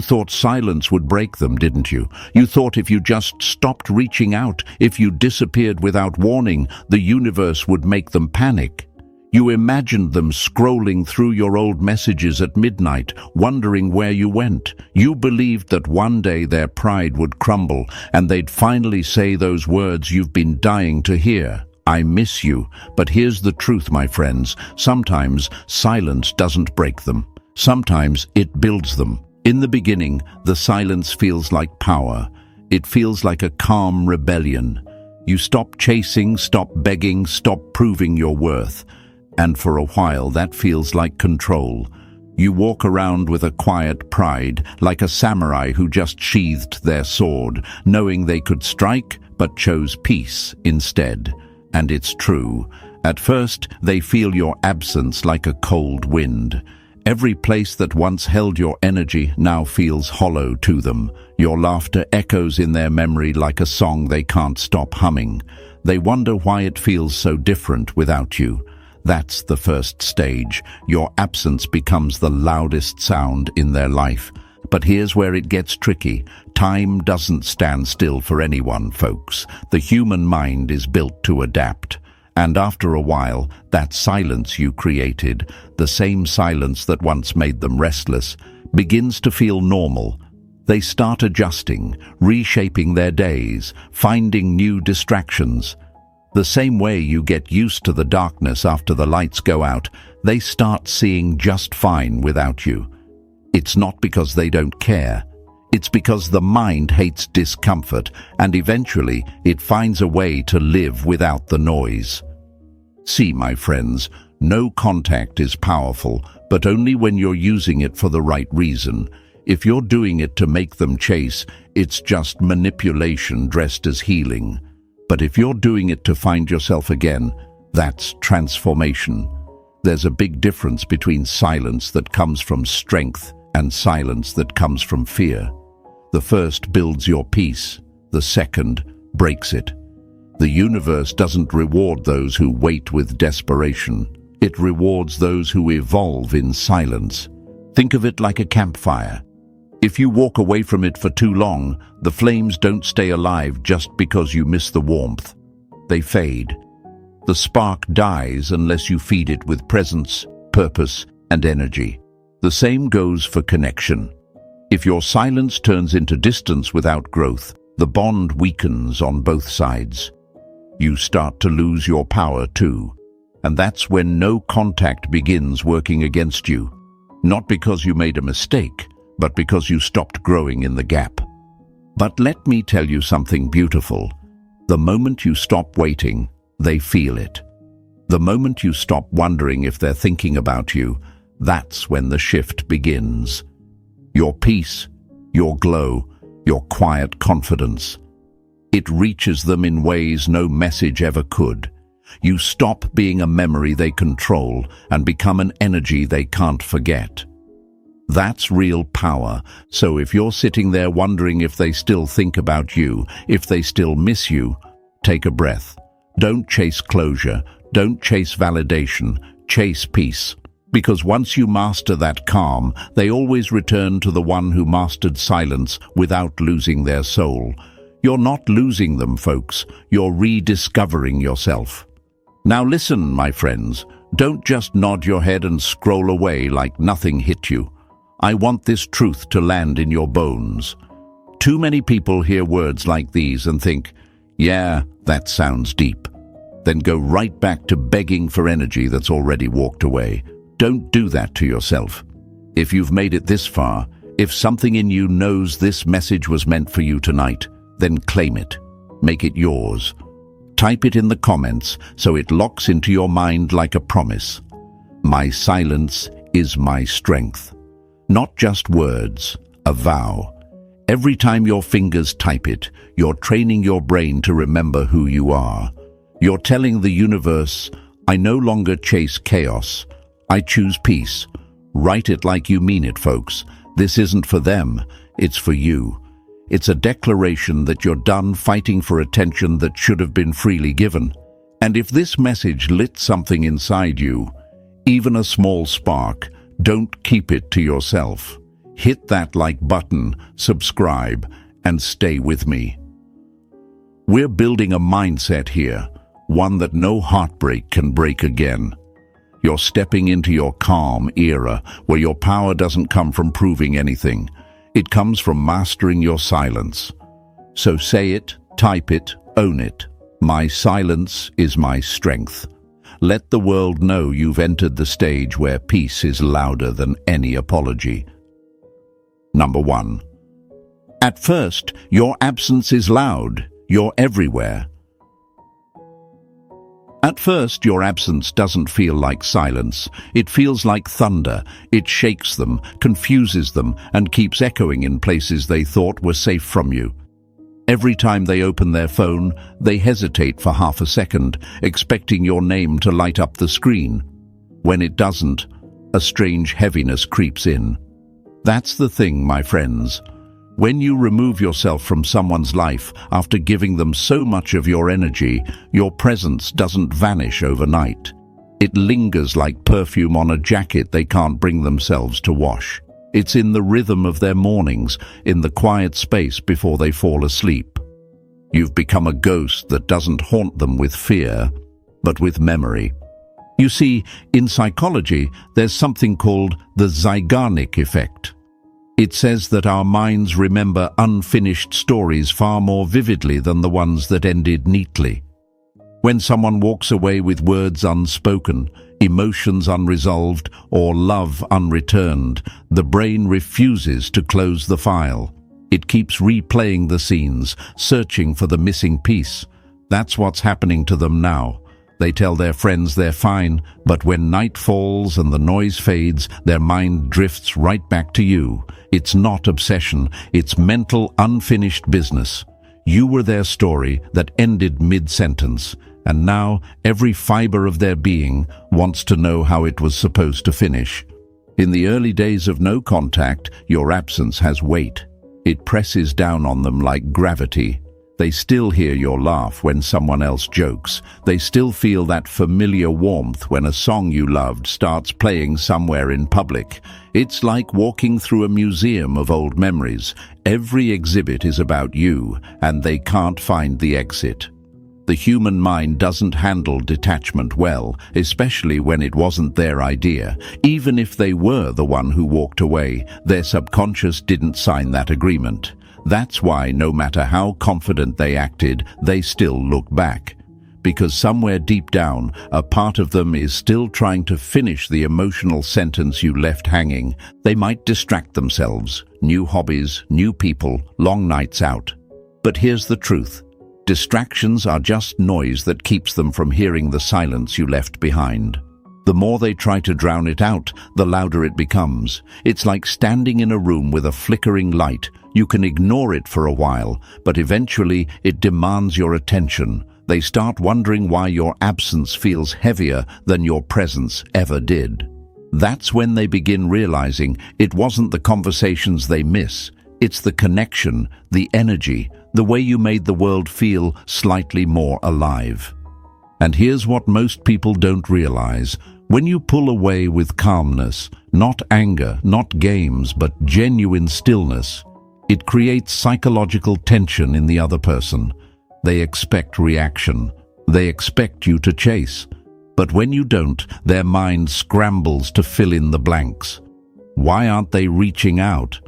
You thought silence would break them, didn't you? You thought if you just stopped reaching out, if you disappeared without warning, the universe would make them panic. You imagined them scrolling through your old messages at midnight, wondering where you went. You believed that one day their pride would crumble and they'd finally say those words you've been dying to hear. I miss you. But here's the truth, my friends. Sometimes silence doesn't break them. Sometimes it builds them. In the beginning, the silence feels like power. It feels like a calm rebellion. You stop chasing, stop begging, stop proving your worth. And for a while, that feels like control. You walk around with a quiet pride, like a samurai who just sheathed their sword, knowing they could strike, but chose peace instead. And it's true. At first, they feel your absence like a cold wind. Every place that once held your energy now feels hollow to them. Your laughter echoes in their memory like a song they can't stop humming. They wonder why it feels so different without you. That's the first stage. Your absence becomes the loudest sound in their life. But here's where it gets tricky. Time doesn't stand still for anyone, folks. The human mind is built to adapt. And after a while, that silence you created, the same silence that once made them restless, begins to feel normal. They start adjusting, reshaping their days, finding new distractions. The same way you get used to the darkness after the lights go out, they start seeing just fine without you. It's not because they don't care. It's because the mind hates discomfort, and eventually it finds a way to live without the noise. See, my friends, no contact is powerful, but only when you're using it for the right reason. If you're doing it to make them chase, it's just manipulation dressed as healing. But if you're doing it to find yourself again, that's transformation. There's a big difference between silence that comes from strength and silence that comes from fear. The first builds your peace, the second breaks it. The universe doesn't reward those who wait with desperation. It rewards those who evolve in silence. Think of it like a campfire. If you walk away from it for too long, the flames don't stay alive just because you miss the warmth. They fade. The spark dies unless you feed it with presence, purpose, and energy. The same goes for connection. If your silence turns into distance without growth, the bond weakens on both sides. You start to lose your power too. And that's when no contact begins working against you. Not because you made a mistake, but because you stopped growing in the gap. But let me tell you something beautiful. The moment you stop waiting, they feel it. The moment you stop wondering if they're thinking about you, that's when the shift begins. Your peace, your glow, your quiet confidence. It reaches them in ways no message ever could. You stop being a memory they control and become an energy they can't forget. That's real power. So if you're sitting there wondering if they still think about you, if they still miss you, take a breath. Don't chase closure. Don't chase validation. Chase peace. Because once you master that calm, they always return to the one who mastered silence without losing their soul. You're not losing them, folks. You're rediscovering yourself. Now listen, my friends. Don't just nod your head and scroll away like nothing hit you. I want this truth to land in your bones. Too many people hear words like these and think, yeah, that sounds deep. Then go right back to begging for energy that's already walked away. Don't do that to yourself. If you've made it this far, if something in you knows this message was meant for you tonight, then claim it. Make it yours. Type it in the comments so it locks into your mind like a promise. My silence is my strength. Not just words, a vow. Every time your fingers type it, you're training your brain to remember who you are. You're telling the universe, I no longer chase chaos. I choose peace. Write it like you mean it, folks. This isn't for them, it's for you. It's a declaration that you're done fighting for attention that should have been freely given. And if this message lit something inside you, even a small spark, don't keep it to yourself. hit that like button, subscribe, and stay with me. We're building a mindset here, one that no heartbreak can break again. You're stepping into your calm era, where your power doesn't come from proving anything. It comes from mastering your silence. So say it, type it, own it. My silence is my strength. Let the world know you've entered the stage where peace is louder than any apology. Number 1. At first, your absence is loud. You're everywhere. At first, your absence doesn't feel like silence. It feels like thunder. It shakes them, confuses them, and keeps echoing in places they thought were safe from you. Every time they open their phone, they hesitate for half a second, expecting your name to light up the screen. When it doesn't, a strange heaviness creeps in. That's the thing, my friends. When you remove yourself from someone's life after giving them so much of your energy, your presence doesn't vanish overnight. It lingers like perfume on a jacket they can't bring themselves to wash. It's in the rhythm of their mornings, in the quiet space before they fall asleep. You've become a ghost that doesn't haunt them with fear, but with memory. You see, in psychology, there's something called the Zeigarnik effect. It says that our minds remember unfinished stories far more vividly than the ones that ended neatly. When someone walks away with words unspoken, emotions unresolved, or love unreturned, the brain refuses to close the file. It keeps replaying the scenes, searching for the missing piece. That's what's happening to them now. They tell their friends they're fine, but when night falls and the noise fades, their mind drifts right back to you. It's not obsession, it's mental, unfinished business. You were their story that ended mid-sentence, and now every fiber of their being wants to know how it was supposed to finish. In the early days of no contact, your absence has weight. It presses down on them like gravity. They still hear your laugh when someone else jokes. They still feel that familiar warmth when a song you loved starts playing somewhere in public. It's like walking through a museum of old memories. Every exhibit is about you, and they can't find the exit. The human mind doesn't handle detachment well, especially when it wasn't their idea. Even if they were the one who walked away, their subconscious didn't sign that agreement. That's why no matter how confident they acted, they still look back. Because somewhere deep down, a part of them is still trying to finish the emotional sentence you left hanging. They might distract themselves. New hobbies, new people, long nights out. But here's the truth. Distractions are just noise that keeps them from hearing the silence you left behind. The more they try to drown it out, the louder it becomes. It's like standing in a room with a flickering light. You can ignore it for a while, but eventually it demands your attention. They start wondering why your absence feels heavier than your presence ever did. That's when they begin realizing it wasn't the conversations they miss. It's the connection, the energy, the way you made the world feel slightly more alive. And here's what most people don't realize. When you pull away with calmness, not anger, not games, but genuine stillness, it creates psychological tension in the other person. They expect reaction. They expect you to chase. But when you don't, their mind scrambles to fill in the blanks. Why aren't they reaching out?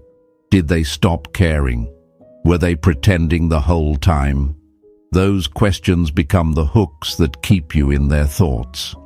Did they stop caring? Were they pretending the whole time? Those questions become the hooks that keep you in their thoughts.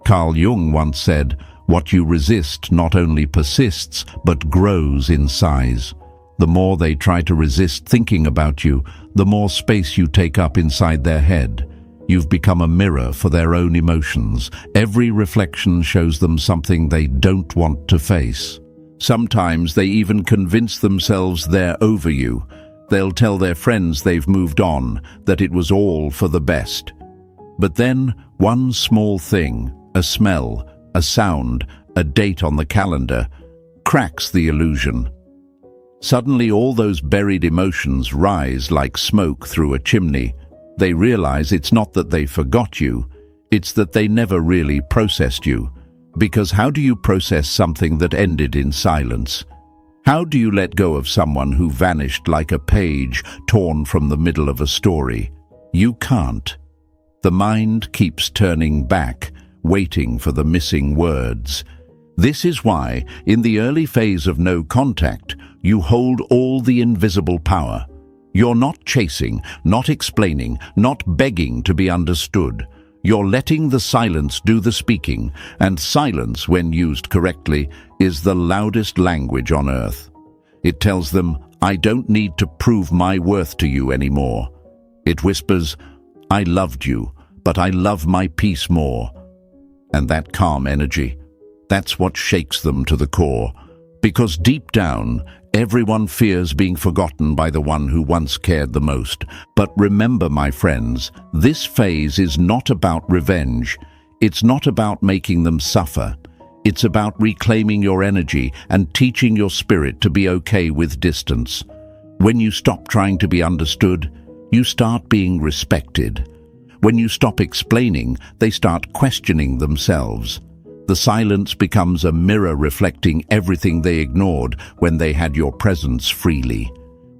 Carl Jung once said, "What you resist not only persists, but grows in size." The more they try to resist thinking about you, the more space you take up inside their head. You've become a mirror for their own emotions. Every reflection shows them something they don't want to face. Sometimes they even convince themselves they're over you. They'll tell their friends they've moved on, that it was all for the best. But then, one small thing, a smell, a sound, a date on the calendar, cracks the illusion. Suddenly all those buried emotions rise like smoke through a chimney. They realize it's not that they forgot you, it's that they never really processed you. Because how do you process something that ended in silence? How do you let go of someone who vanished like a page torn from the middle of a story? You can't. The mind keeps turning back, waiting for the missing words. This is why, in the early phase of no contact, you hold all the invisible power. You're not chasing, not explaining, not begging to be understood. You're letting the silence do the speaking, and silence, when used correctly, is the loudest language on earth. It tells them, I don't need to prove my worth to you anymore. It whispers, I loved you, but I love my peace more. And that calm energy, that's what shakes them to the core. Because deep down, everyone fears being forgotten by the one who once cared the most. But remember, my friends, this phase is not about revenge. It's not about making them suffer. It's about reclaiming your energy and teaching your spirit to be okay with distance. When you stop trying to be understood, you start being respected. When you stop explaining, they start questioning themselves. The silence becomes a mirror reflecting everything they ignored when they had your presence freely.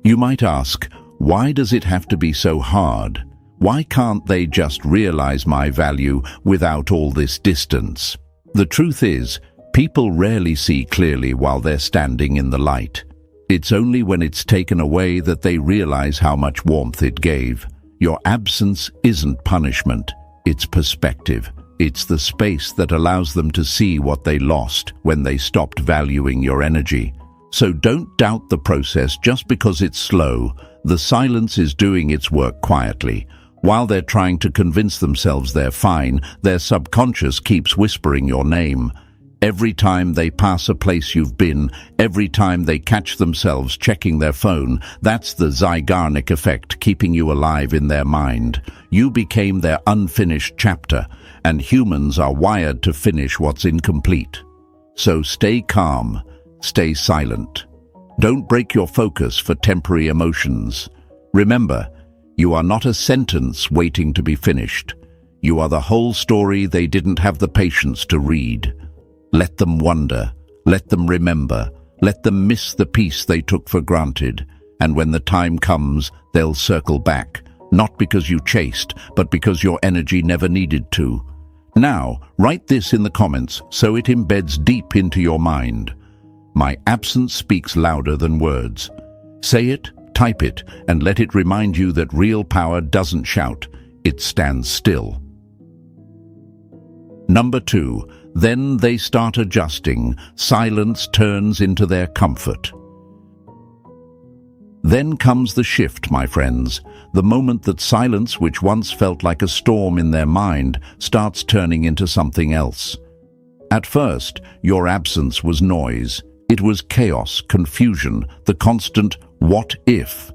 You might ask, why does it have to be so hard? Why can't they just realize my value without all this distance? The truth is, people rarely see clearly while they're standing in the light. It's only when it's taken away that they realize how much warmth it gave. Your absence isn't punishment, it's perspective. It's the space that allows them to see what they lost when they stopped valuing your energy. So don't doubt the process just because it's slow. The silence is doing its work quietly. While they're trying to convince themselves they're fine, their subconscious keeps whispering your name. Every time they pass a place you've been, every time they catch themselves checking their phone, that's the Zeigarnik effect keeping you alive in their mind. You became their unfinished chapter, and humans are wired to finish what's incomplete. So stay calm, stay silent. Don't break your focus for temporary emotions. Remember, you are not a sentence waiting to be finished. You are the whole story they didn't have the patience to read. Let them wonder, let them remember, let them miss the peace they took for granted, and when the time comes, they'll circle back, not because you chased, but because your energy never needed to. Now, write this in the comments so it embeds deep into your mind. My absence speaks louder than words. Say it, type it, and let it remind you that real power doesn't shout, it stands still. Number 2. Then they start adjusting. Silence turns into their comfort. Then comes the shift, my friends. The moment that silence, which once felt like a storm in their mind, starts turning into something else. At first, your absence was noise. It was chaos, confusion, the constant what if.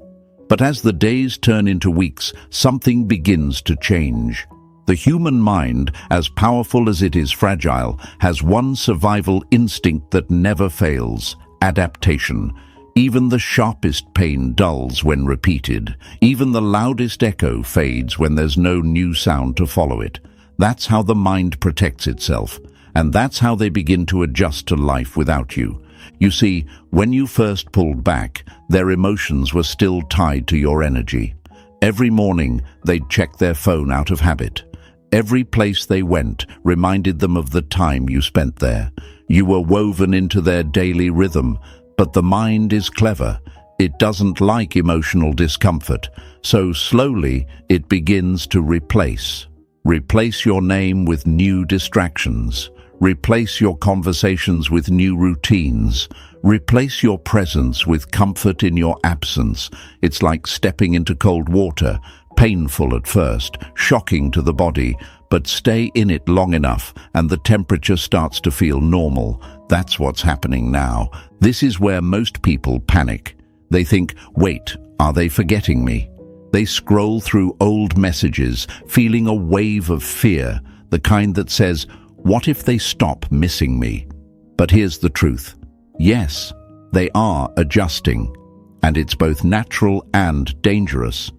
But as the days turn into weeks, something begins to change. The human mind, as powerful as it is fragile, has one survival instinct that never fails: adaptation. Even the sharpest pain dulls when repeated. Even the loudest echo fades when there's no new sound to follow it. That's how the mind protects itself, and that's how they begin to adjust to life without you. You see, when you first pulled back, their emotions were still tied to your energy. Every morning, they'd check their phone out of habit. Every place they went reminded them of the time you spent there. You were woven into their daily rhythm, but the mind is clever. It doesn't like emotional discomfort, so slowly it begins to replace. Replace your name with new distractions. Replace your conversations with new routines. Replace your presence with comfort in your absence. It's like stepping into cold water. Painful at first, shocking to the body, but stay in it long enough and the temperature starts to feel normal. That's what's happening now. This is where most people panic. They think, wait, are they forgetting me? They scroll through old messages, feeling a wave of fear, the kind that says, what if they stop missing me? But here's the truth. Yes, they are adjusting, and it's both natural and dangerous.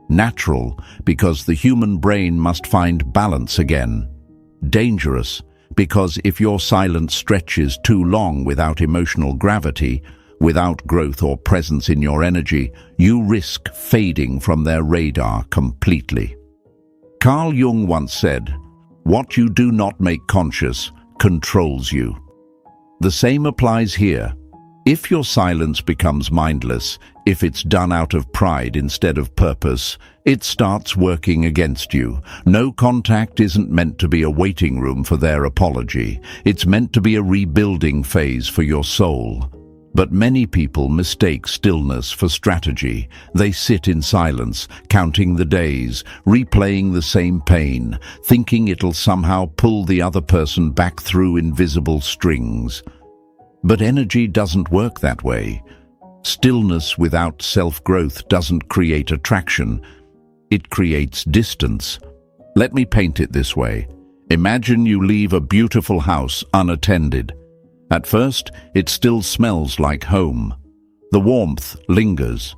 Natural, because the human brain must find balance again. Dangerous, because if your silence stretches too long without emotional gravity, Without growth or presence in your energy, you risk fading from their radar completely. Carl Jung once said, "What you do not make conscious controls you." The same applies here. If your silence becomes mindless, if it's done out of pride instead of purpose, it starts working against you. No contact isn't meant to be a waiting room for their apology. It's meant to be a rebuilding phase for your soul. But many people mistake stillness for strategy. They sit in silence, counting the days, replaying the same pain, thinking it'll somehow pull the other person back through invisible strings. But energy doesn't work that way. Stillness without self-growth doesn't create attraction. It creates distance. Let me paint it this way. Imagine you leave a beautiful house unattended. At first, it still smells like home. The warmth lingers.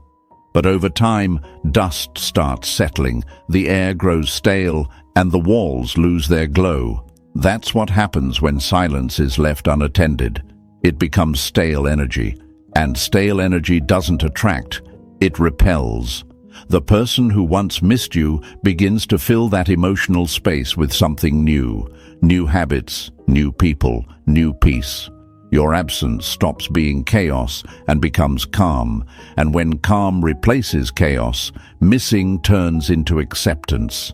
But over time, dust starts settling, the air grows stale, and the walls lose their glow. That's what happens when silence is left unattended. It becomes stale energy. And stale energy doesn't attract, it repels. The person who once missed you begins to fill that emotional space with something new. New habits, new people, new peace. Your absence stops being chaos and becomes calm. And when calm replaces chaos, missing turns into acceptance.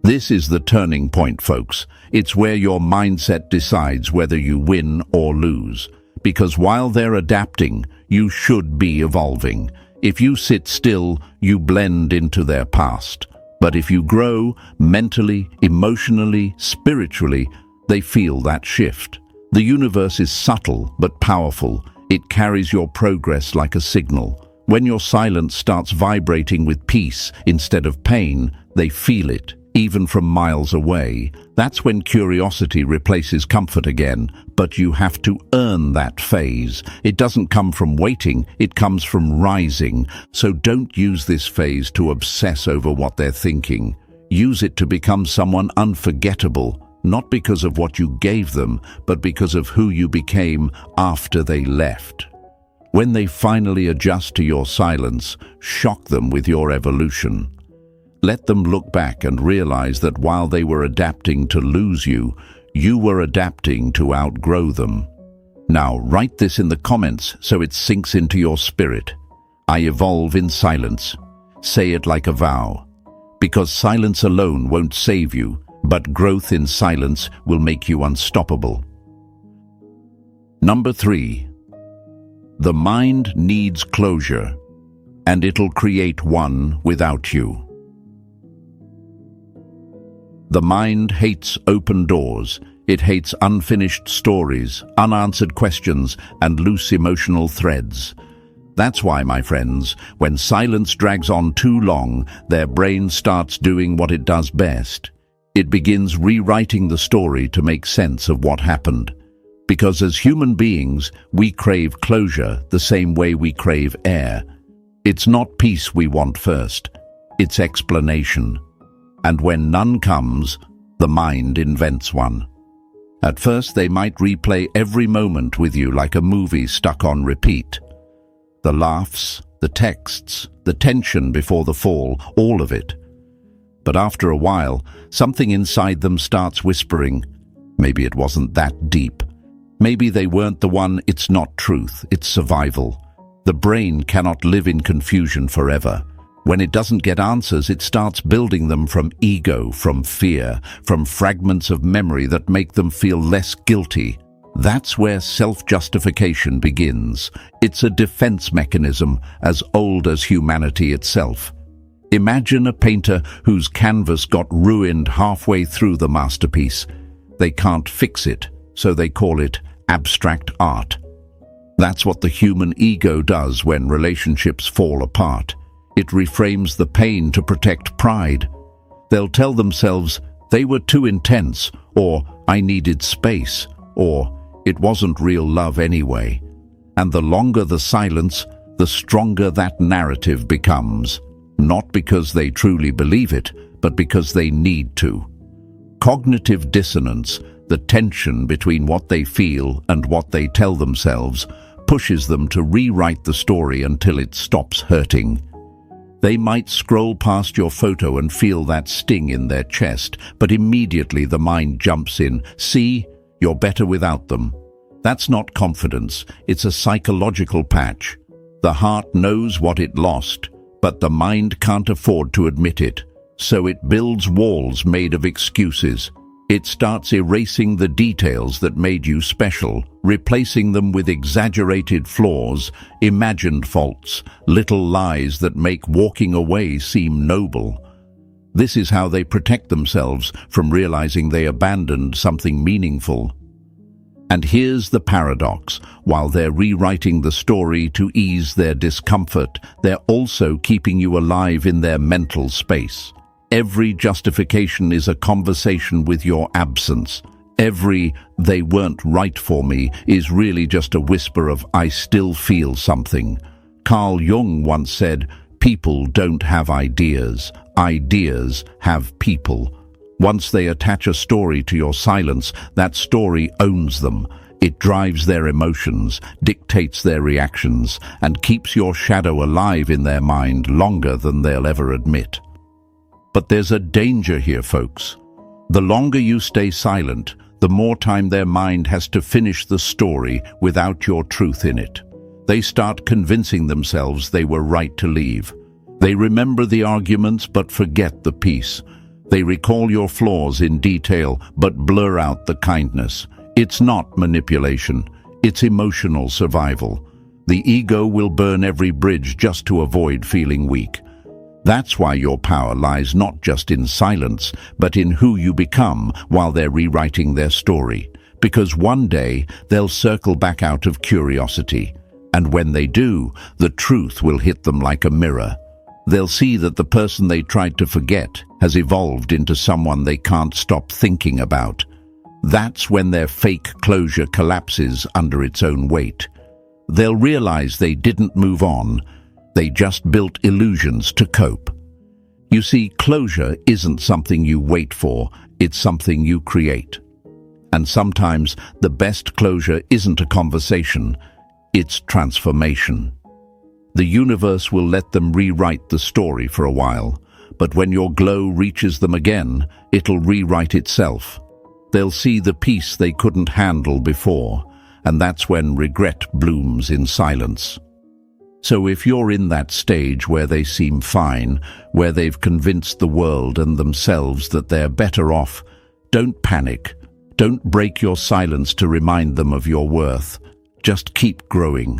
This is the turning point, folks. It's where your mindset decides whether you win or lose. Because while they're adapting, you should be evolving. If you sit still, you blend into their past. But if you grow, mentally, emotionally, spiritually, they feel that shift. The universe is subtle but powerful. It carries your progress like a signal. When your silence starts vibrating with peace instead of pain, they feel it, even from miles away. That's when curiosity replaces comfort again, but you have to earn that phase. It doesn't come from waiting, it comes from rising. So don't use this phase to obsess over what they're thinking. Use it to become someone unforgettable, not because of what you gave them, but because of who you became after they left. When they finally adjust to your silence, shock them with your evolution. Let them look back and realize that while they were adapting to lose you, you were adapting to outgrow them. Now, write this in the comments so it sinks into your spirit. I evolve in silence. Say it like a vow. Because silence alone won't save you, but growth in silence will make you unstoppable. Number 3. The mind needs closure, and it'll create one without you. The mind hates open doors. It hates unfinished stories, unanswered questions, and loose emotional threads. That's why, my friends, when silence drags on too long, their brain starts doing what it does best. It begins rewriting the story to make sense of what happened. Because as human beings, we crave closure the same way we crave air. It's not peace we want first, it's explanation. And when none comes, the mind invents one. At first, they might replay every moment with you like a movie stuck on repeat. The laughs, the texts, the tension before the fall, all of it. But after a while, something inside them starts whispering, maybe it wasn't that deep. Maybe they weren't the one. It's not truth, it's survival. The brain cannot live in confusion forever. When it doesn't get answers, it starts building them from ego, from fear, from fragments of memory that make them feel less guilty. That's where self-justification begins. It's a defense mechanism as old as humanity itself. Imagine a painter whose canvas got ruined halfway through the masterpiece. They can't fix it, so they call it abstract art. That's what the human ego does when relationships fall apart. It reframes the pain to protect pride. They'll tell themselves they were too intense, or I needed space, or it wasn't real love anyway. And the longer the silence, the stronger that narrative becomes. Not because they truly believe it, but because they need to. Cognitive dissonance, the tension between what they feel and what they tell themselves, pushes them to rewrite the story until it stops hurting. They might scroll past your photo and feel that sting in their chest, but immediately the mind jumps in. See, you're better without them. That's not confidence, it's a psychological patch. The heart knows what it lost, but the mind can't afford to admit it, so it builds walls made of excuses. It starts erasing the details that made you special, replacing them with exaggerated flaws, imagined faults, little lies that make walking away seem noble. This is how they protect themselves from realizing they abandoned something meaningful. And here's the paradox. While they're rewriting the story to ease their discomfort, they're also keeping you alive in their mental space. Every justification is a conversation with your absence. Every "they weren't right for me" is really just a whisper of "I still feel something." Carl Jung once said, "People don't have ideas. Ideas have people." Once they attach a story to your silence, that story owns them. It drives their emotions, dictates their reactions, and keeps your shadow alive in their mind longer than they'll ever admit. But there's a danger here, folks. The longer you stay silent, the more time their mind has to finish the story without your truth in it. They start convincing themselves they were right to leave. They remember the arguments but forget the peace. They recall your flaws in detail but blur out the kindness. It's not manipulation, it's emotional survival. The ego will burn every bridge just to avoid feeling weak. That's why your power lies not just in silence, but in who you become while they're rewriting their story. Because one day, they'll circle back out of curiosity. And when they do, the truth will hit them like a mirror. They'll see that the person they tried to forget has evolved into someone they can't stop thinking about. That's when their fake closure collapses under its own weight. They'll realize they didn't move on. They just built illusions to cope. You see, closure isn't something you wait for, it's something you create. And sometimes the best closure isn't a conversation, it's transformation. The universe will let them rewrite the story for a while, but when your glow reaches them again, it'll rewrite itself. They'll see the piece they couldn't handle before, and that's when regret blooms in silence. So if you're in that stage where they seem fine, where they've convinced the world and themselves that they're better off, don't panic. Don't break your silence to remind them of your worth. Just keep growing.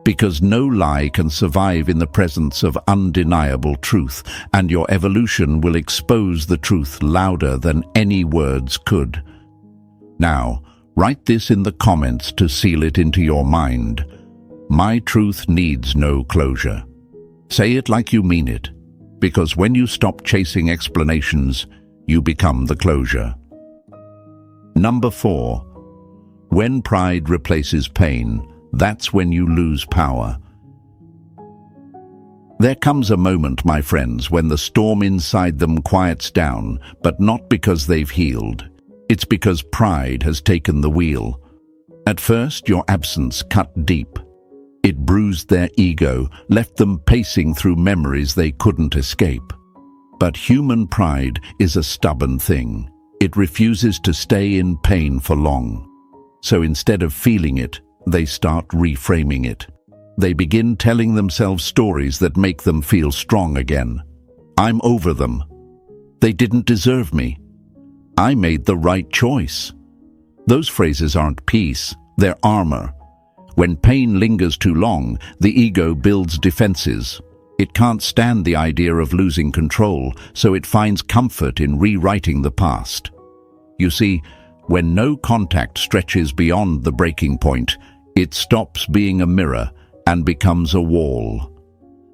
Because no lie can survive in the presence of undeniable truth, and your evolution will expose the truth louder than any words could. Now, write this in the comments to seal it into your mind. My truth needs no closure. Say it like you mean it, because when you stop chasing explanations, you become the closure. Number 4. When pride replaces pain, that's when you lose power. There comes a moment, my friends, when the storm inside them quiets down, but not because they've healed. It's because pride has taken the wheel. At first, your absence cut deep. It bruised their ego, left them pacing through memories they couldn't escape. But human pride is a stubborn thing. It refuses to stay in pain for long. So instead of feeling it, they start reframing it. They begin telling themselves stories that make them feel strong again. I'm over them. They didn't deserve me. I made the right choice. Those phrases aren't peace, they're armor. When pain lingers too long, the ego builds defenses. It can't stand the idea of losing control, so it finds comfort in rewriting the past. You see, when no contact stretches beyond the breaking point, it stops being a mirror and becomes a wall.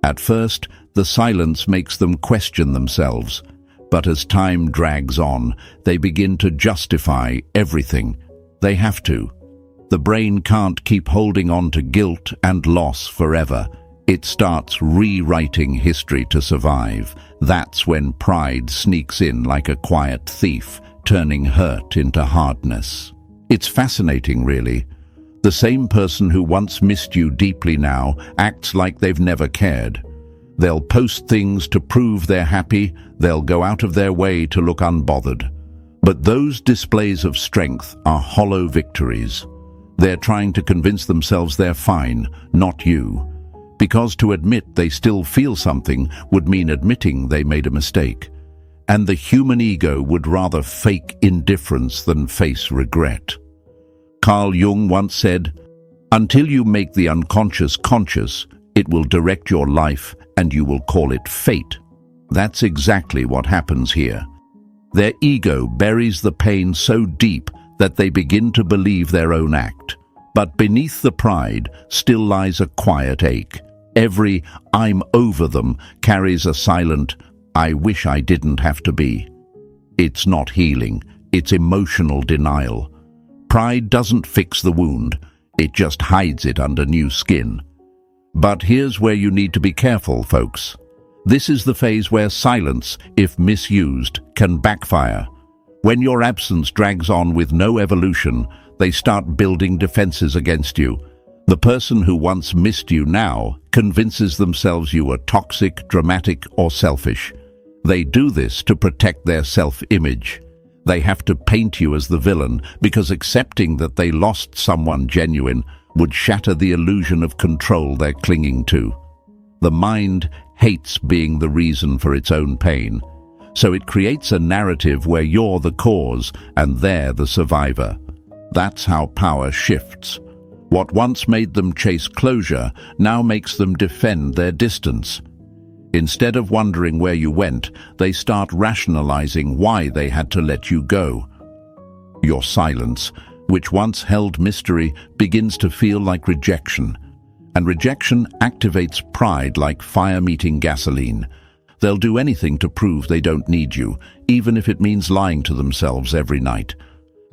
At first, the silence makes them question themselves, but as time drags on, they begin to justify everything. They have to. The brain can't keep holding on to guilt and loss forever. It starts rewriting history to survive. That's when pride sneaks in like a quiet thief, turning hurt into hardness. It's fascinating, really. The same person who once missed you deeply now acts like they've never cared. They'll post things to prove they're happy, they'll go out of their way to look unbothered. But those displays of strength are hollow victories. They're trying to convince themselves they're fine, not you. Because to admit they still feel something would mean admitting they made a mistake. And the human ego would rather fake indifference than face regret. Carl Jung once said, "Until you make the unconscious conscious, it will direct your life and you will call it fate." That's exactly what happens here. Their ego buries the pain so deep that they begin to believe their own act. But beneath the pride still lies a quiet ache. Every "I'm over them" carries a silent "I wish I didn't have to be." It's not healing, it's emotional denial. Pride doesn't fix the wound, it just hides it under new skin. But here's where you need to be careful, folks. This is the phase where silence, if misused, can backfire. When your absence drags on with no evolution, they start building defenses against you. The person who once missed you now convinces themselves you were toxic, dramatic, or selfish. They do this to protect their self-image. They have to paint you as the villain because accepting that they lost someone genuine would shatter the illusion of control they're clinging to. The mind hates being the reason for its own pain, so it creates a narrative where you're the cause and they're the survivor. That's how power shifts. What once made them chase closure now makes them defend their distance. Instead of wondering where you went, they start rationalizing why they had to let you go. Your silence, which once held mystery, begins to feel like rejection. And rejection activates pride like fire meeting gasoline. They'll do anything to prove they don't need you, even if it means lying to themselves every night.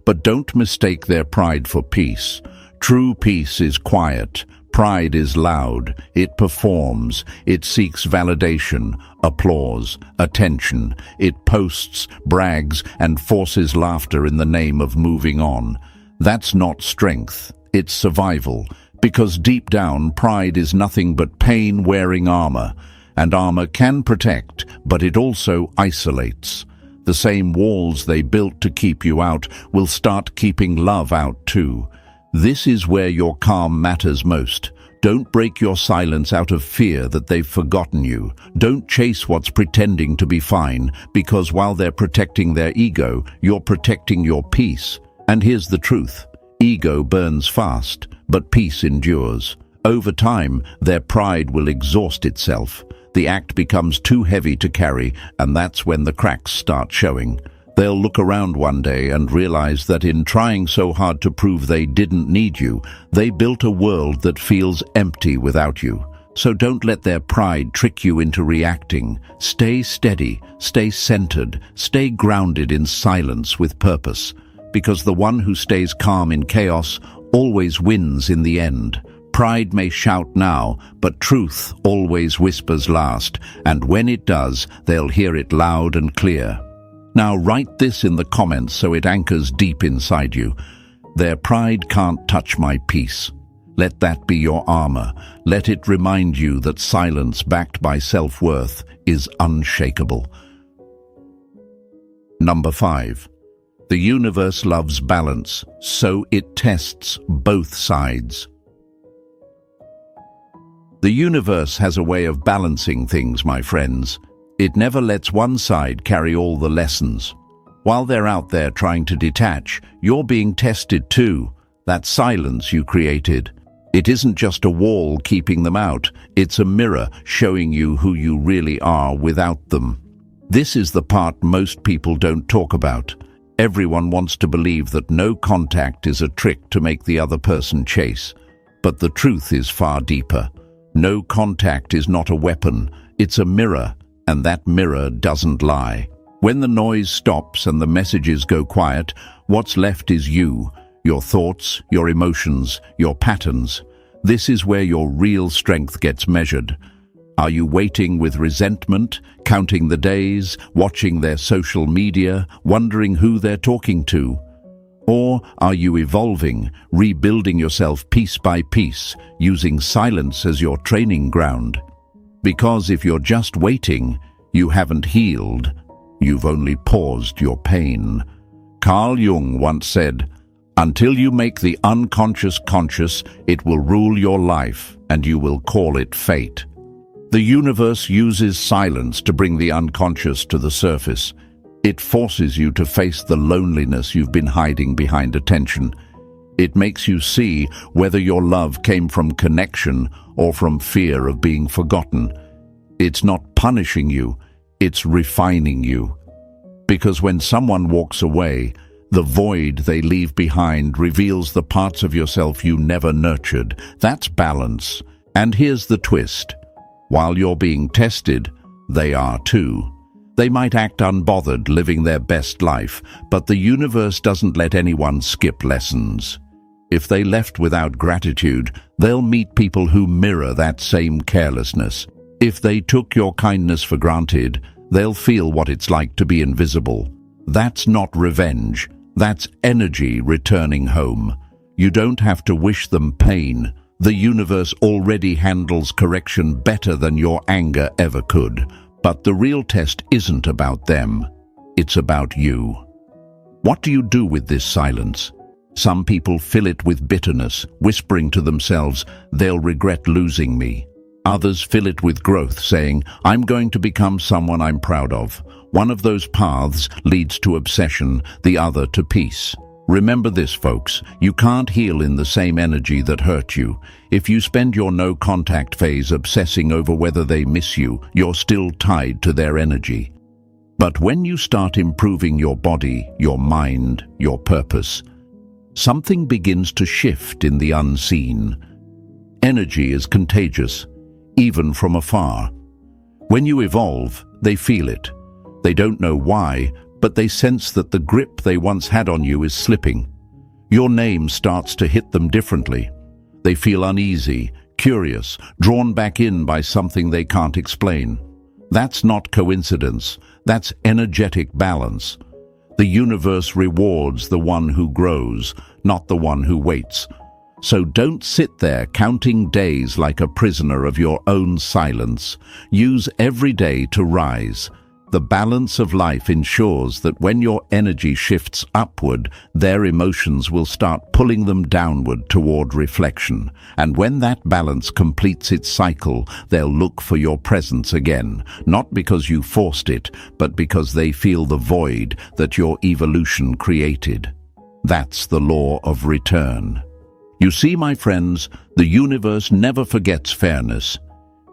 But don't mistake their pride for peace. True peace is quiet. Pride is loud. It performs. It seeks validation, applause, attention. It posts, brags, and forces laughter in the name of moving on. That's not strength. It's survival. Because deep down, pride is nothing but pain wearing armor. And armor can protect, but it also isolates. The same walls they built to keep you out will start keeping love out too. This is where your calm matters most. Don't break your silence out of fear that they've forgotten you. Don't chase what's pretending to be fine, because while they're protecting their ego, you're protecting your peace. And here's the truth. Ego burns fast, but peace endures. Over time, their pride will exhaust itself. The act becomes too heavy to carry, and that's when the cracks start showing. They'll look around one day and realize that in trying so hard to prove they didn't need you, they built a world that feels empty without you. So don't let their pride trick you into reacting. Stay steady, stay centered, stay grounded in silence with purpose. Because the one who stays calm in chaos always wins in the end. Pride may shout now, but truth always whispers last, and when it does, they'll hear it loud and clear. Now write this in the comments so it anchors deep inside you. Their pride can't touch my peace. Let that be your armor. Let it remind you that silence backed by self-worth is unshakable. Number 5. The universe loves balance, so it tests both sides. The universe has a way of balancing things, my friends. It never lets one side carry all the lessons. While they're out there trying to detach, you're being tested too. That silence you created. It isn't just a wall keeping them out. It's a mirror showing you who you really are without them. This is the part most people don't talk about. Everyone wants to believe that no contact is a trick to make the other person chase. But the truth is far deeper. No contact is not a weapon. It's a mirror. And that mirror doesn't lie. When the noise stops and the messages go quiet, what's left is you, your thoughts, your emotions, your patterns. This is where your real strength gets measured. Are you waiting with resentment, counting the days, watching their social media, wondering who they're talking to? Or are you evolving, rebuilding yourself piece by piece, using silence as your training ground? Because if you're just waiting, you haven't healed. You've only paused your pain. Carl Jung once said, "Until you make the unconscious conscious, it will rule your life, and you will call it fate." The universe uses silence to bring the unconscious to the surface. It forces you to face the loneliness you've been hiding behind attention. It makes you see whether your love came from connection or from fear of being forgotten. It's not punishing you, it's refining you. Because when someone walks away, the void they leave behind reveals the parts of yourself you never nurtured. That's balance. And here's the twist. While you're being tested, they are too. They might act unbothered, living their best life, but the universe doesn't let anyone skip lessons. If they left without gratitude, they'll meet people who mirror that same carelessness. If they took your kindness for granted, they'll feel what it's like to be invisible. That's not revenge. That's energy returning home. You don't have to wish them pain. The universe already handles correction better than your anger ever could. But the real test isn't about them. It's about you. What do you do with this silence? Some people fill it with bitterness, whispering to themselves, "They'll regret losing me." Others fill it with growth, saying, "I'm going to become someone I'm proud of." One of those paths leads to obsession, the other to peace. Remember this, folks, you can't heal in the same energy that hurt you. If you spend your no-contact phase obsessing over whether they miss you, you're still tied to their energy. But when you start improving your body, your mind, your purpose, something begins to shift in the unseen. Energy is contagious, even from afar. When you evolve, they feel it. They don't know why, but they sense that the grip they once had on you is slipping. Your name starts to hit them differently. They feel uneasy, curious, drawn back in by something they can't explain. That's not coincidence. That's energetic balance. The universe rewards the one who grows, not the one who waits. So don't sit there counting days like a prisoner of your own silence. Use every day to rise. The balance of life ensures that when your energy shifts upward, their emotions will start pulling them downward toward reflection. And when that balance completes its cycle, they'll look for your presence again, not because you forced it, but because they feel the void that your evolution created. That's the law of return. You see, my friends, the universe never forgets fairness.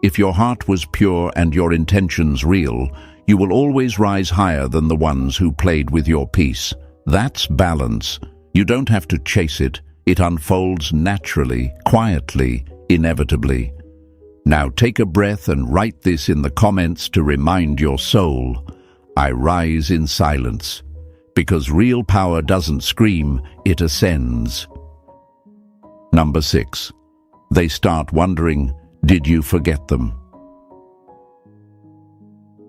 If your heart was pure and your intentions real, you will always rise higher than the ones who played with your peace. That's balance. You don't have to chase it. It unfolds naturally, quietly, inevitably. Now take a breath and write this in the comments to remind your soul. I rise in silence. Because real power doesn't scream, it ascends. Number 6. They start wondering, did you forget them?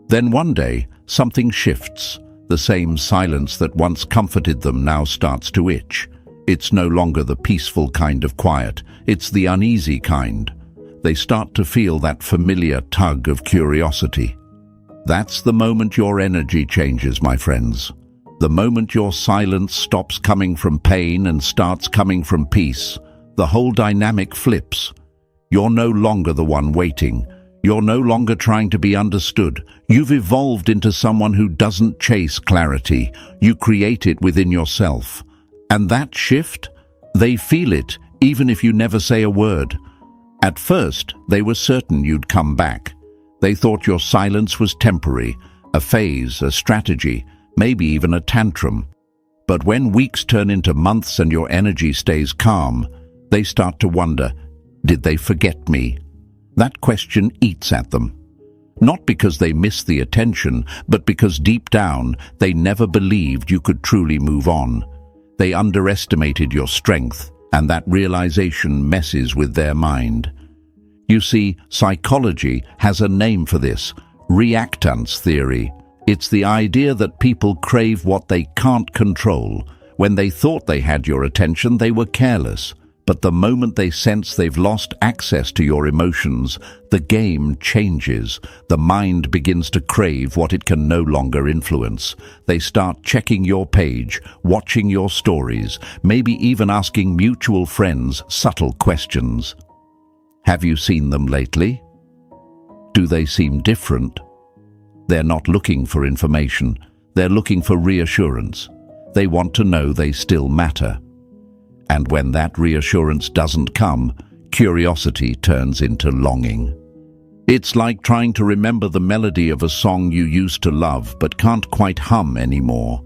Then one day, something shifts. The same silence that once comforted them now starts to itch. It's no longer the peaceful kind of quiet. It's the uneasy kind. They start to feel that familiar tug of curiosity. That's the moment your energy changes, my friends. The moment your silence stops coming from pain and starts coming from peace, the whole dynamic flips. You're no longer the one waiting. You're no longer trying to be understood. You've evolved into someone who doesn't chase clarity. You create it within yourself. And that shift, they feel it, even if you never say a word. At first, they were certain you'd come back. They thought your silence was temporary, a phase, a strategy, maybe even a tantrum. But when weeks turn into months and your energy stays calm, they start to wonder, did they forget me? That question eats at them. Not because they miss the attention, but because deep down, they never believed you could truly move on. They underestimated your strength, and that realization messes with their mind. You see, psychology has a name for this, reactance theory. It's the idea that people crave what they can't control. When they thought they had your attention, they were careless. But the moment they sense they've lost access to your emotions, the game changes. The mind begins to crave what it can no longer influence. They start checking your page, watching your stories, maybe even asking mutual friends subtle questions. Have you seen them lately? Do they seem different? They're not looking for information. They're looking for reassurance. They want to know they still matter. And when that reassurance doesn't come, curiosity turns into longing. It's like trying to remember the melody of a song you used to love but can't quite hum anymore.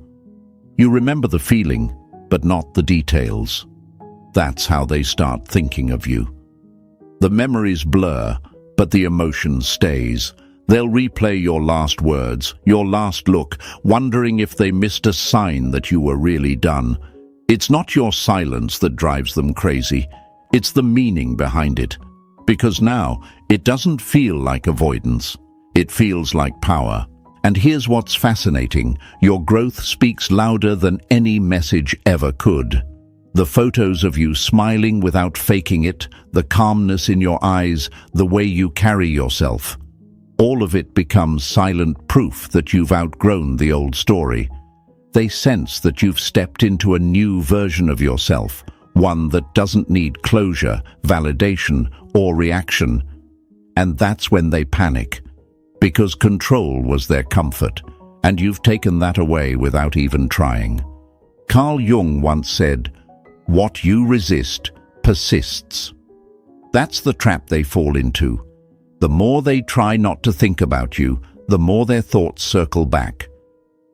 You remember the feeling, but not the details. That's how they start thinking of you. The memories blur, but the emotion stays. They'll replay your last words, your last look, wondering if they missed a sign that you were really done. It's not your silence that drives them crazy. It's the meaning behind it. Because now, it doesn't feel like avoidance. It feels like power. And here's what's fascinating. Your growth speaks louder than any message ever could. The photos of you smiling without faking it, the calmness in your eyes, the way you carry yourself. All of it becomes silent proof that you've outgrown the old story. They sense that you've stepped into a new version of yourself, one that doesn't need closure, validation, or reaction. And that's when they panic, because control was their comfort, and you've taken that away without even trying. Carl Jung once said, "What you resist persists." That's the trap they fall into. The more they try not to think about you, the more their thoughts circle back.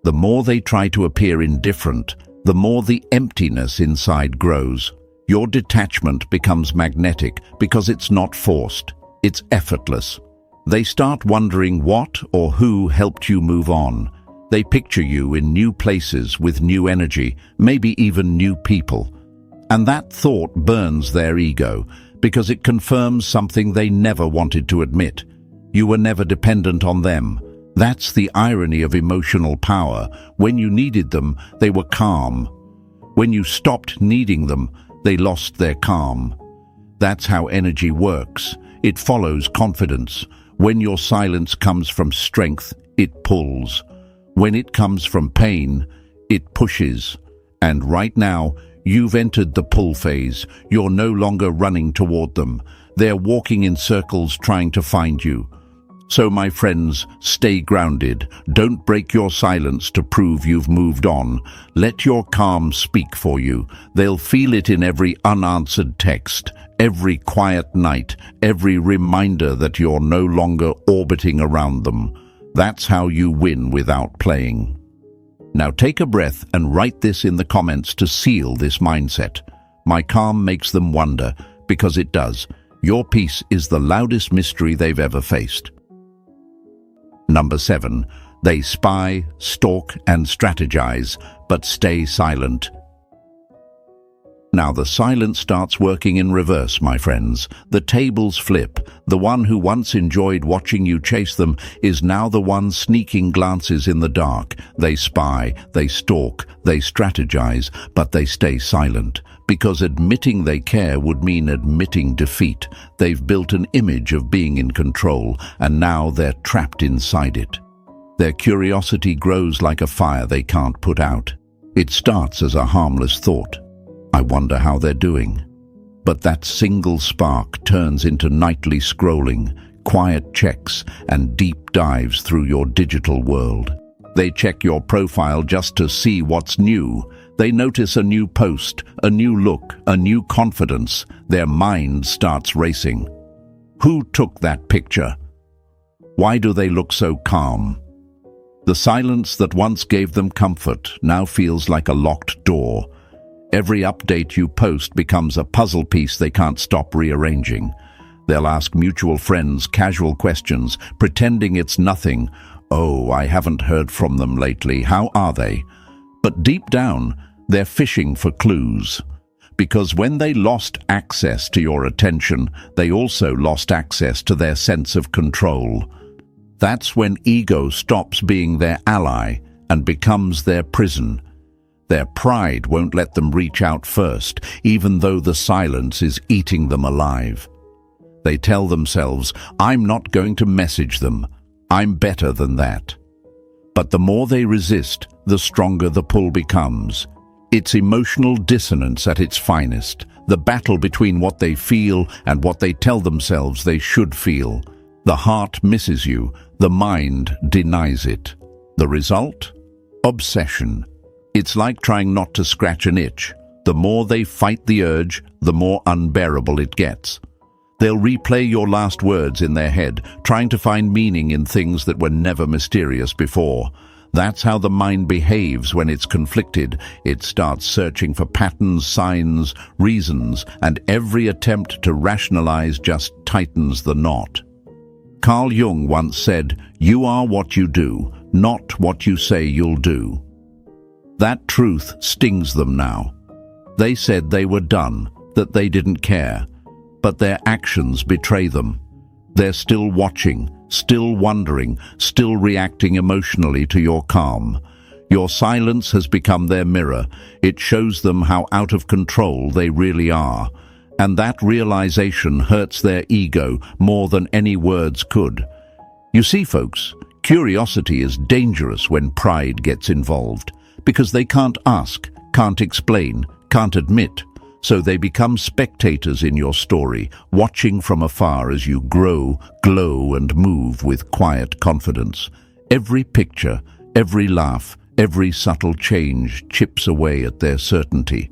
The more they try to appear indifferent, the more the emptiness inside grows. Your detachment becomes magnetic because it's not forced, it's effortless. They start wondering what or who helped you move on. They picture you in new places with new energy, maybe even new people. And that thought burns their ego because it confirms something they never wanted to admit. You were never dependent on them. That's the irony of emotional power. When you needed them, they were calm. When you stopped needing them, they lost their calm. That's how energy works. It follows confidence. When your silence comes from strength, it pulls. When it comes from pain, it pushes. And right now, you've entered the pull phase. You're no longer running toward them. They're walking in circles trying to find you. So, my friends, stay grounded. Don't break your silence to prove you've moved on. Let your calm speak for you. They'll feel it in every unanswered text, every quiet night, every reminder that you're no longer orbiting around them. That's how you win without playing. Now take a breath and write this in the comments to seal this mindset. My calm makes them wonder, because it does. Your peace is the loudest mystery they've ever faced. Number 7. They spy, stalk, and strategize, but stay silent. Now the silence starts working in reverse, my friends. The tables flip. The one who once enjoyed watching you chase them is now the one sneaking glances in the dark. They spy, they stalk, they strategize, but they stay silent. Because admitting they care would mean admitting defeat. They've built an image of being in control, and now they're trapped inside it. Their curiosity grows like a fire they can't put out. It starts as a harmless thought. I wonder how they're doing. But that single spark turns into nightly scrolling, quiet checks, and deep dives through your digital world. They check your profile just to see what's new. They notice a new post, a new look, a new confidence. Their mind starts racing. Who took that picture? Why do they look so calm? The silence that once gave them comfort now feels like a locked door. Every update you post becomes a puzzle piece they can't stop rearranging. They'll ask mutual friends casual questions, pretending it's nothing. Oh, I haven't heard from them lately. How are they? But deep down, they're fishing for clues. Because when they lost access to your attention, they also lost access to their sense of control. That's when ego stops being their ally and becomes their prison. Their pride won't let them reach out first, even though the silence is eating them alive. They tell themselves, "I'm not going to message them. I'm better than that." But the more they resist, the stronger the pull becomes. It's emotional dissonance at its finest, the battle between what they feel and what they tell themselves they should feel. The heart misses you, the mind denies it. The result? Obsession. It's like trying not to scratch an itch. The more they fight the urge, the more unbearable it gets. They'll replay your last words in their head, trying to find meaning in things that were never mysterious before. That's how the mind behaves when it's conflicted. It starts searching for patterns, signs, reasons, and every attempt to rationalize just tightens the knot. Carl Jung once said, "You are what you do, not what you say you'll do." That truth stings them now. They said they were done, that they didn't care, but their actions betray them. They're still watching, still wondering, still reacting emotionally to your calm. Your silence has become their mirror. It shows them how out of control they really are. And that realization hurts their ego more than any words could. You see, folks, curiosity is dangerous when pride gets involved, because they can't ask, can't explain, can't admit. So they become spectators in your story, watching from afar as you grow, glow, and move with quiet confidence. Every picture, every laugh, every subtle change chips away at their certainty.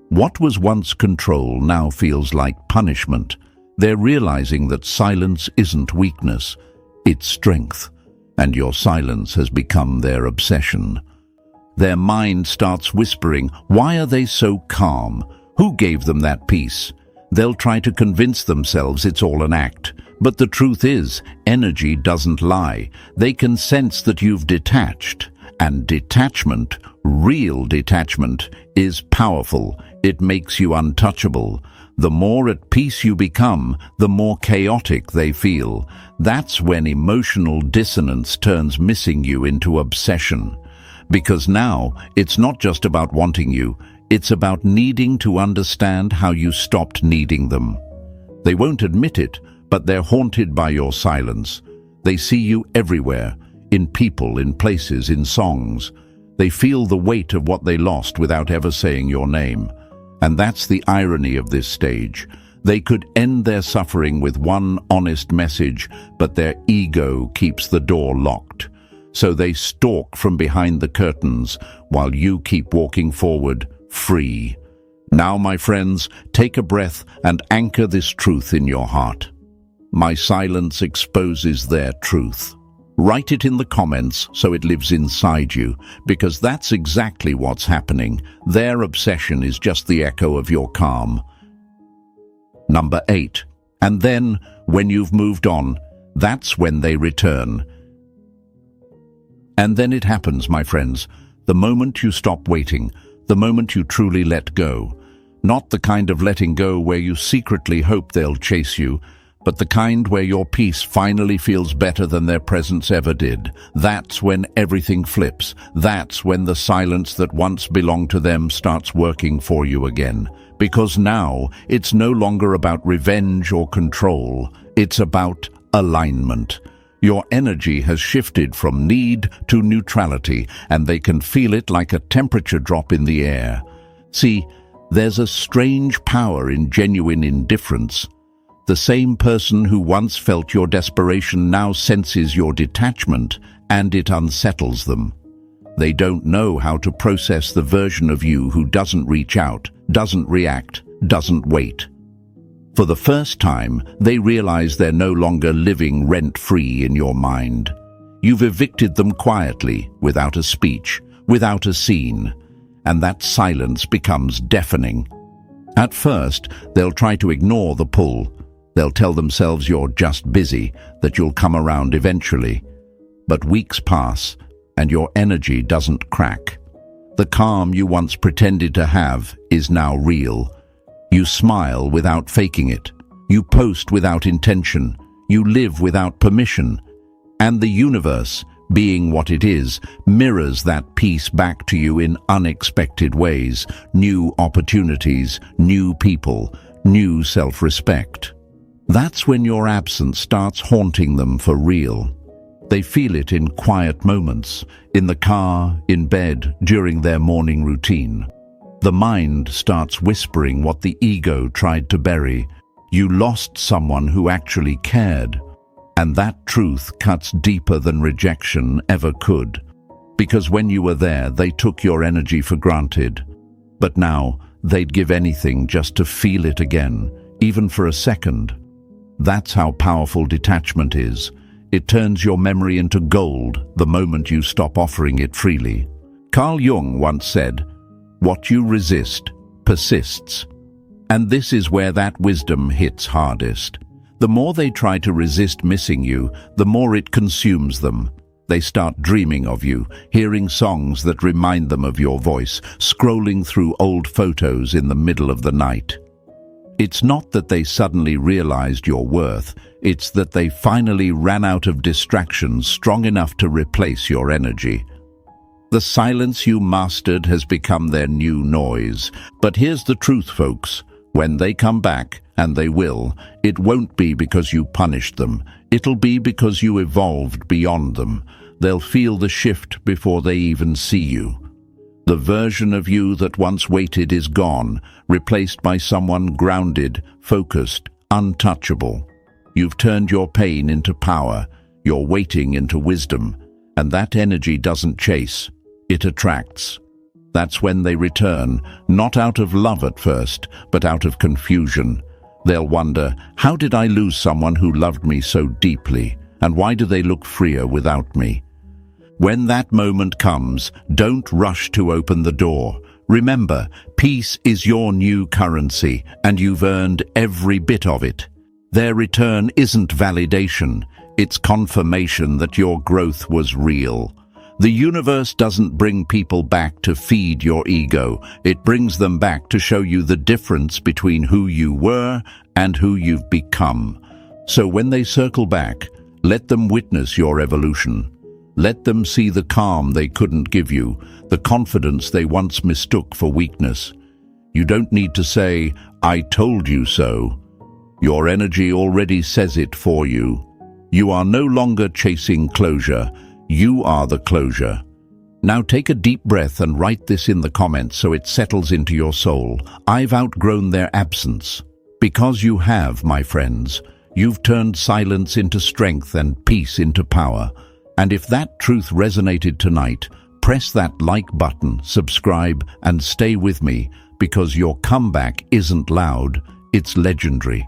What was once control now feels like punishment. They're realizing that silence isn't weakness, it's strength, and your silence has become their obsession. Their mind starts whispering, "Why are they so calm? Who gave them that peace?" They'll try to convince themselves it's all an act. But the truth is, energy doesn't lie. They can sense that you've detached. And detachment, real detachment, is powerful. It makes you untouchable. The more at peace you become, the more chaotic they feel. That's when emotional dissonance turns missing you into obsession. Because now, it's not just about wanting you, it's about needing to understand how you stopped needing them. They won't admit it, but they're haunted by your silence. They see you everywhere, in people, in places, in songs. They feel the weight of what they lost without ever saying your name. And that's the irony of this stage. They could end their suffering with one honest message, but their ego keeps the door locked. So they stalk from behind the curtains while you keep walking forward, free. Now, my friends, take a breath and anchor this truth in your heart. My silence exposes their truth. Write it in the comments so it lives inside you, because that's exactly what's happening. Their obsession is just the echo of your calm. Number 8. And then, when you've moved on, that's when they return. And then it happens, my friends, the moment you stop waiting, the moment you truly let go. Not the kind of letting go where you secretly hope they'll chase you, but the kind where your peace finally feels better than their presence ever did. That's when everything flips. That's when the silence that once belonged to them starts working for you again. Because now, it's no longer about revenge or control. It's about alignment. Your energy has shifted from need to neutrality, and they can feel it like a temperature drop in the air. See, there's a strange power in genuine indifference. The same person who once felt your desperation now senses your detachment, and it unsettles them. They don't know how to process the version of you who doesn't reach out, doesn't react, doesn't wait. For the first time, they realize they're no longer living rent-free in your mind. You've evicted them quietly, without a speech, without a scene, and that silence becomes deafening. At first, they'll try to ignore the pull. They'll tell themselves you're just busy, that you'll come around eventually. But weeks pass, and your energy doesn't crack. The calm you once pretended to have is now real. You smile without faking it. You post without intention. You live without permission. And the universe, being what it is, mirrors that peace back to you in unexpected ways, new opportunities, new people, new self-respect. That's when your absence starts haunting them for real. They feel it in quiet moments, in the car, in bed, during their morning routine. The mind starts whispering what the ego tried to bury. You lost someone who actually cared. And that truth cuts deeper than rejection ever could. Because when you were there, they took your energy for granted. But now, they'd give anything just to feel it again, even for a second. That's how powerful detachment is. It turns your memory into gold the moment you stop offering it freely. Carl Jung once said, "What you resist persists." And this is where that wisdom hits hardest. The more they try to resist missing you, the more it consumes them. They start dreaming of you, hearing songs that remind them of your voice, scrolling through old photos in the middle of the night. It's not that they suddenly realized your worth, it's that they finally ran out of distractions strong enough to replace your energy. The silence you mastered has become their new noise. But here's the truth, folks. When they come back, and they will, it won't be because you punished them. It'll be because you evolved beyond them. They'll feel the shift before they even see you. The version of you that once waited is gone, replaced by someone grounded, focused, untouchable. You've turned your pain into power, your waiting into wisdom, and that energy doesn't chase, it attracts. That's when they return, not out of love at first, but out of confusion. They'll wonder, how did I lose someone who loved me so deeply, and why do they look freer without me? When that moment comes, don't rush to open the door. Remember, peace is your new currency, and you've earned every bit of it. Their return isn't validation, it's confirmation that your growth was real. The universe doesn't bring people back to feed your ego. It brings them back to show you the difference between who you were and who you've become. So when they circle back, let them witness your evolution. Let them see the calm they couldn't give you, the confidence they once mistook for weakness. You don't need to say, "I told you so." Your energy already says it for you. You are no longer chasing closure. You are the closure. Now take a deep breath and write this in the comments so it settles into your soul. I've outgrown their absence. Because you have, my friends. You've turned silence into strength and peace into power. And if that truth resonated tonight, press that like button, subscribe, and stay with me, because your comeback isn't loud, it's legendary.